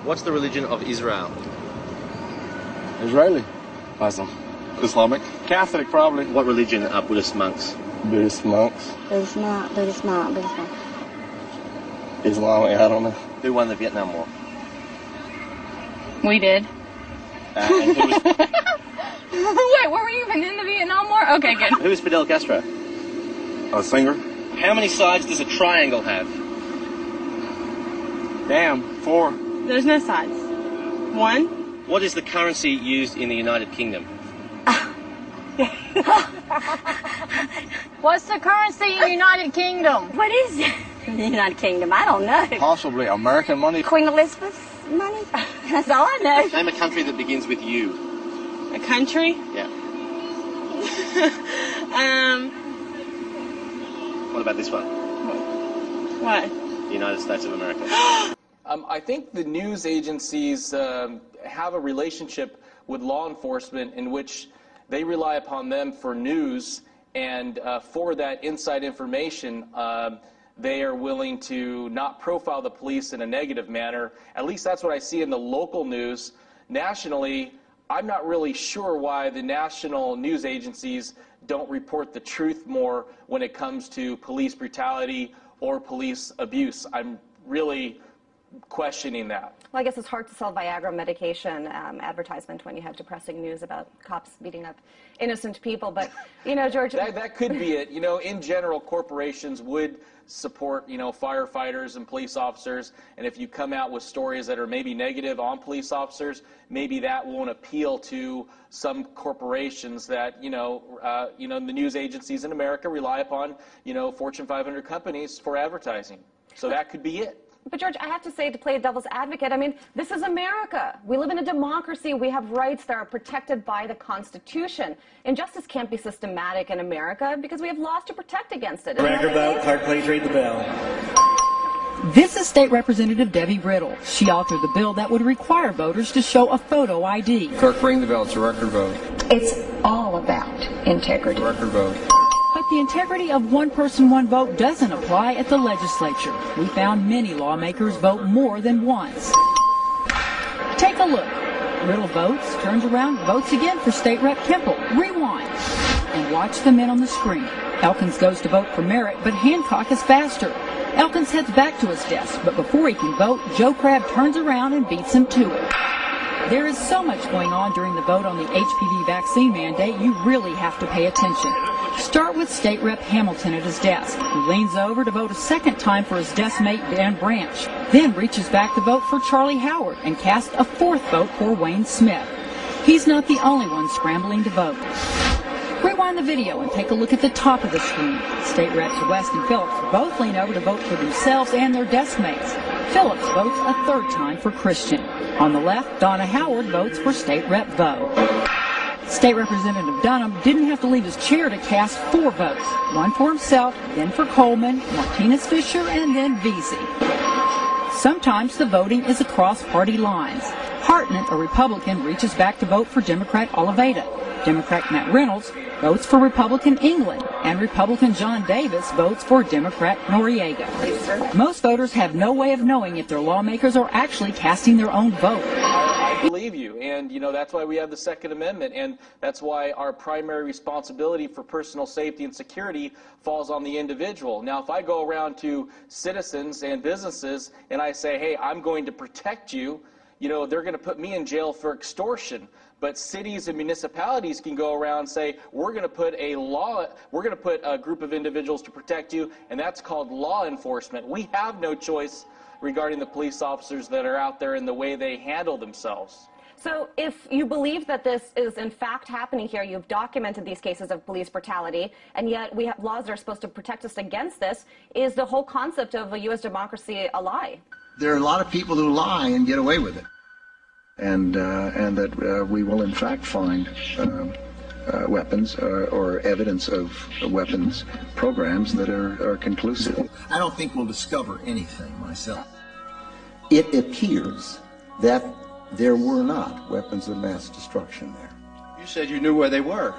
What's the religion of Israel? Israeli. Awesome. Islamic. Catholic, probably. What religion are Buddhist monks? Buddhist monks. Buddhist monk. Islamic, I don't know. Who won the Vietnam War? We did. And who was, Wait, were we even in the Vietnam War? Okay, good. who was Fidel Castro? A singer. How many sides does a triangle have? Damn, 4. There's no sides. 1. What is the currency used in the United Kingdom? What's the currency in the United Kingdom? What is it? The United Kingdom. I don't know. Possibly American money. Queen Elizabeth's money. That's all I know. Name a country that begins with U. A country? Yeah. What about this one? What? The United States of America. I think the news agencies have a relationship with law enforcement in which they rely upon them for news, and for that inside information, they are willing to not profile the police in a negative manner. At least that's what I see in the local news. Nationally, I'm not really sure why the national news agencies don't report the truth more when it comes to police brutality or police abuse. I'm really questioning that. Well, I guess it's hard to sell Viagra medication advertisement when you have depressing news about cops beating up innocent people. But, you know, George... that could be it. You know, in general, corporations would support, you know, firefighters and police officers. And if you come out with stories that are maybe negative on police officers, maybe that won't appeal to some corporations that, the news agencies in America rely upon, Fortune 500 companies for advertising. So that could be it. But, George, I have to say, to play devil's advocate, I mean, this is America. We live in a democracy. We have rights that are protected by the Constitution. Injustice can't be systematic in America because we have laws to protect against it. Record vote. Clerk, please read the bill. This is State Representative Debbie Riddle. She authored the bill that would require voters to show a photo ID. Clerk, ring the bell. It's a record vote. It's all about integrity. Record vote. But the integrity of one person, one vote doesn't apply at the legislature. We found many lawmakers vote more than once. Take a look. Riddle votes, turns around, votes again for State Rep Kemple. Rewind. And watch the men on the screen. Elkins goes to vote for Merritt, but Hancock is faster. Elkins heads back to his desk, but before he can vote, Joe Crabb turns around and beats him to it. There is so much going on during the vote on the HPV vaccine mandate, you really have to pay attention. Start with State Rep Hamilton at his desk, who leans over to vote a second time for his desk mate Dan Branch, then reaches back to vote for Charlie Howard and casts a fourth vote for Wayne Smith. He's not the only one scrambling to vote. Rewind the video and take a look at the top of the screen. State Reps West and Phillips both lean over to vote for themselves and their desk mates. Phillips votes a third time for Christian. On the left, Donna Howard votes for State Rep Vo. State Representative Dunham didn't have to leave his chair to cast 4 votes. One for himself, then for Coleman, Martinez Fisher, and then Veazey. Sometimes the voting is across party lines. Hartnett, a Republican, reaches back to vote for Democrat Oliveira. Democrat Matt Reynolds votes for Republican England, and Republican John Davis votes for Democrat Noriega. Most voters have no way of knowing if their lawmakers are actually casting their own vote. I believe you, and that's why we have the Second Amendment, and that's why our primary responsibility for personal safety and security falls on the individual. Now, if I go around to citizens and businesses and I say, hey, I'm going to protect you, they're going to put me in jail for extortion. But cities and municipalities can go around and say, we're going to put a group of individuals to protect you, and that's called law enforcement. We have no choice regarding the police officers that are out there and the way they handle themselves. So if you believe that this is in fact happening here, you've documented these cases of police brutality, and yet we have laws that are supposed to protect us against this, is the whole concept of a U.S. democracy a lie? There are a lot of people who lie and get away with it. And that we will in fact find weapons or evidence of weapons programs that are conclusive. I don't think we'll discover anything myself. It appears that there were not weapons of mass destruction there. You said you knew where they were.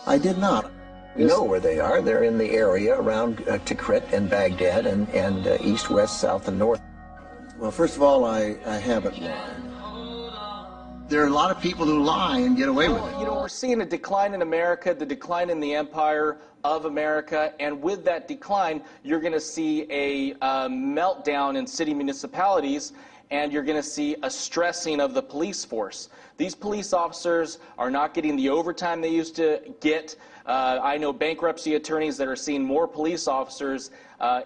I did not. We know where they are. They're in the area around Tikrit and Baghdad and east, west, south, and north. Well, first of all, I haven't lied. There are a lot of people who lie and get away with it. You know, we're seeing a decline in America, the decline in the empire of America, and with that decline, you're going to see a meltdown in city municipalities, and you're going to see a stressing of the police force. These police officers are not getting the overtime they used to get. I know bankruptcy attorneys that are seeing more police officers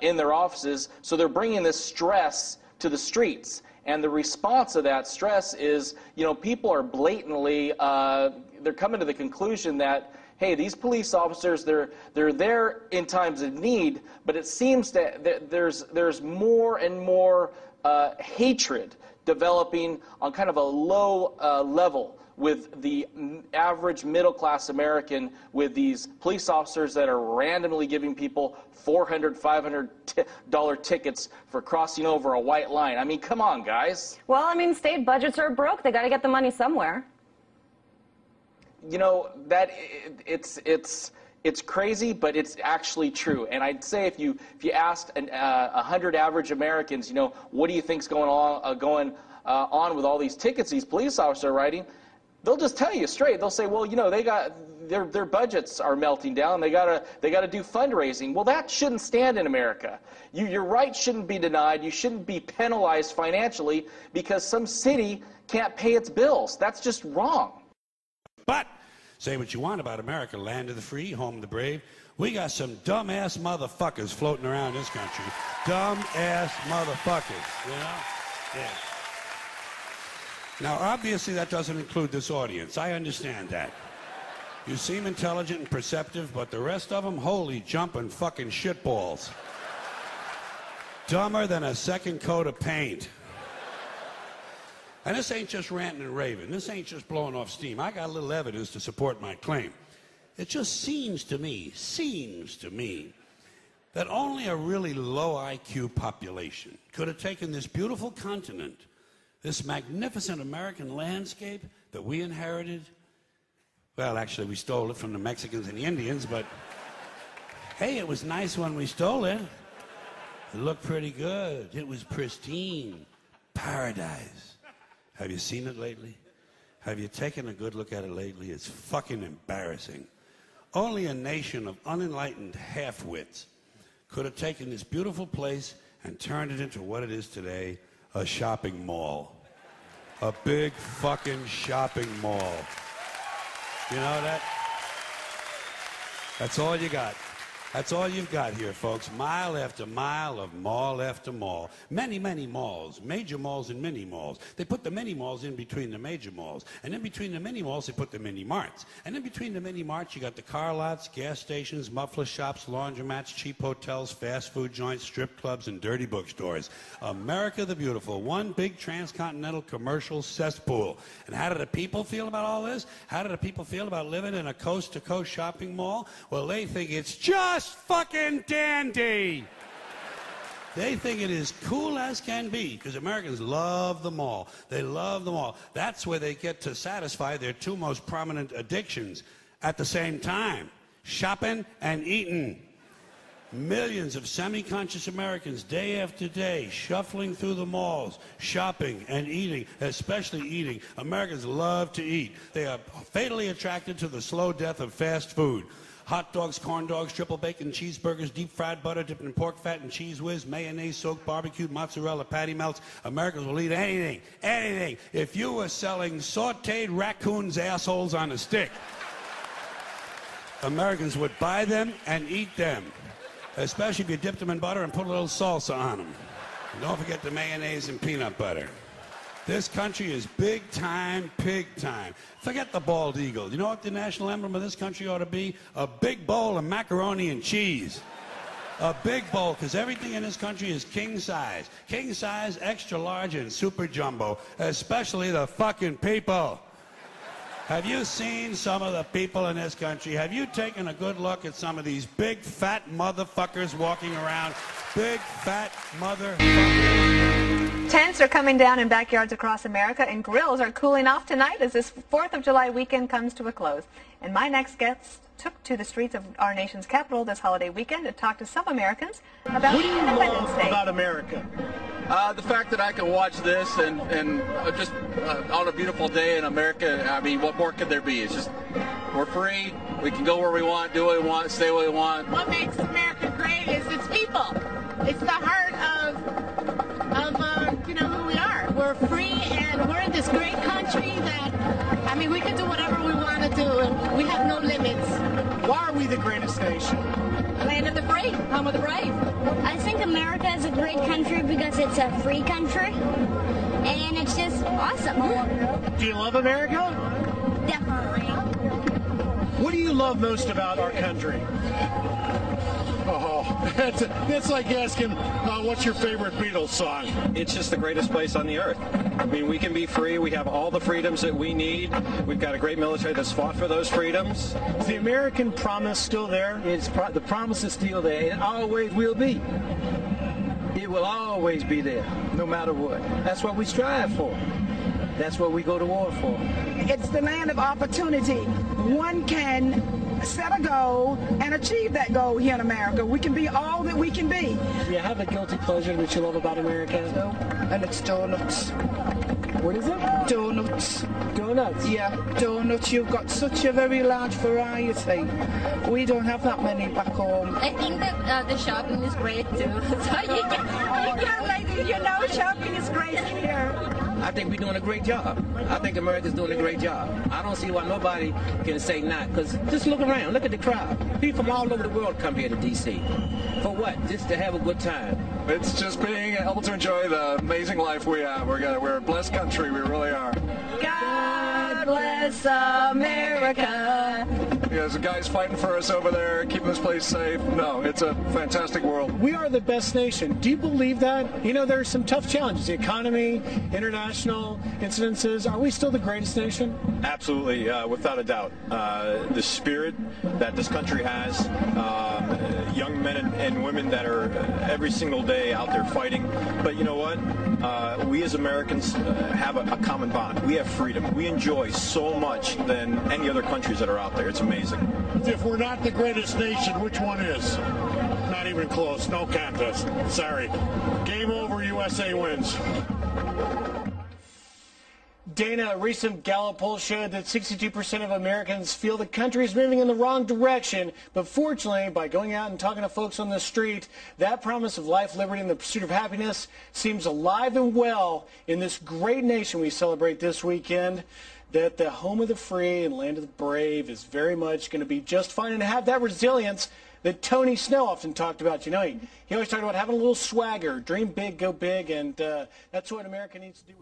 in their offices, so they're bringing this stress to the streets. And the response to that stress is, you know, people are blatantly, they're coming to the conclusion that, hey, these police officers, they're there in times of need, but it seems that there's more and more hatred developing on kind of a low level with the average middle-class American, with these police officers that are randomly giving people $400, $500 tickets for crossing over a white line. I mean, come on, guys. Well, I mean, state budgets are broke. They got to get the money somewhere. You know, that it's crazy, but it's actually true. And I'd say if you asked 100 average Americans, you know, what do you think's going on with all these tickets these police officers are writing? They'll just tell you straight. They'll say, well, you know, they got their budgets are melting down. They gotta do fundraising. Well, that shouldn't stand in America. Your rights shouldn't be denied. You shouldn't be penalized financially because some city can't pay its bills. That's just wrong. But say what you want about America, land of the free, home of the brave. We got some dumbass motherfuckers floating around this country. Dumbass motherfuckers, you know? Yeah. Now, obviously, that doesn't include this audience. I understand that. You seem intelligent and perceptive, but the rest of them, holy jumping fucking shitballs. Dumber than a second coat of paint. And this ain't just ranting and raving. This ain't just blowing off steam. I got a little evidence to support my claim. It just seems to me, that only a really low IQ population could have taken this beautiful continent, this magnificent American landscape that we inherited. Well, actually, we stole it from the Mexicans and the Indians, but hey, it was nice when we stole it. It looked pretty good. It was pristine. Paradise. Have you seen it lately? Have you taken a good look at it lately? It's fucking embarrassing. Only a nation of unenlightened half-wits could have taken this beautiful place and turned it into what it is today, a shopping mall. A big fucking shopping mall. You know that? That's all you got. That's all you've got here, folks. Mile after mile of mall after mall. Many, many malls. Major malls and mini malls. They put the mini malls in between the major malls. And in between the mini malls, they put the mini marts. And in between the mini marts, you got the car lots, gas stations, muffler shops, laundromats, cheap hotels, fast food joints, strip clubs, and dirty bookstores. America the Beautiful. One big transcontinental commercial cesspool. And how do the people feel about all this? How do the people feel about living in a coast-to-coast shopping mall? Well, they think it's just fucking dandy. They think it is cool as can be because Americans love the mall. They love the mall. That's where they get to satisfy their two most prominent addictions at the same time: shopping and eating. Millions of semi-conscious Americans day after day shuffling through the malls, shopping and eating, especially eating. Americans love to eat. They are fatally attracted to the slow death of fast food. Hot dogs, corn dogs, triple bacon cheeseburgers, deep fried butter dipped in pork fat and cheese whiz, mayonnaise soaked barbecued mozzarella patty melts. Americans will eat anything, anything. If you were selling sauteed raccoons' assholes on a stick, Americans would buy them and eat them, especially if you dipped them in butter and put a little salsa on them. And don't forget the mayonnaise and peanut butter. This country is big time, pig time. Forget the bald eagle. You know what the national emblem of this country ought to be? A big bowl of macaroni and cheese. A big bowl, because everything in this country is king size. King size, extra large, and super jumbo. Especially the fucking people. Have you seen some of the people in this country? Have you taken a good look at some of these big fat motherfuckers walking around? Big fat motherfuckers. Tents are coming down in backyards across America, and grills are cooling off tonight as this 4th of July weekend comes to a close. And my next guest took to the streets of our nation's capital this holiday weekend to talk to some Americans about What do you Independence love Day. about America? The fact that I can watch this and just on a beautiful day in America, I mean, what more could there be? It's just, we're free. We can go where we want, do what we want, stay where we want. What makes America great is its people. It's the heart of you know, who we are. We're free and we're in this great country that, I mean, we can do whatever we want to do and we have no limits. Why are we the greatest nation? Land of the free, home of the brave. I think America is a great country because it's a free country, and it's just awesome. Do you love America? Definitely. What do you love most about our country? Oh, that's like asking, what's your favorite Beatles song? It's just the greatest place on the earth. I mean, we can be free. We have all the freedoms that we need. We've got a great military that's fought for those freedoms. Is the American promise still there? The promise is still there. It always will be. It will always be there, no matter what. That's what we strive for. That's what we go to war for. It's the land of opportunity. One can set a goal and achieve that goal here in America. We can be all that we can be. Do you have a guilty pleasure that you love about America? And it's donuts. What is it? Donuts. Donuts? Yeah, donuts. You've got such a very large variety. We don't have that many back home. I think that the shopping is great too. So you know shopping is great here. I think we're doing a great job. I think America's doing a great job. I don't see why nobody can say not, because just look around, look at the crowd. People from all over the world come here to D.C. For what? Just to have a good time. It's just being able to enjoy the amazing life we have. We're a blessed country, we really are. God bless America. There's a guys fighting for us over there, keeping this place safe. No, it's a fantastic world. We are the best nation. Do you believe that? You know, there are some tough challenges. The economy, international incidences. Are we still the greatest nation? Absolutely, without a doubt. The spirit that this country has, young men and women that are every single day out there fighting. But you know what? We as Americans have a common bond. We have freedom. We enjoy so much than any other countries that are out there. It's amazing. If we're not the greatest nation, which one is? Not even close. No contest. Sorry. Game over. USA wins. Dana, a recent Gallup poll showed that 62% of Americans feel the country is moving in the wrong direction. But fortunately, by going out and talking to folks on the street, that promise of life, liberty, and the pursuit of happiness seems alive and well in this great nation we celebrate this weekend. That the home of the free and land of the brave is very much going to be just fine, and have that resilience that Tony Snow often talked about. You know, he always talked about having a little swagger, dream big, go big, and that's what America needs to do.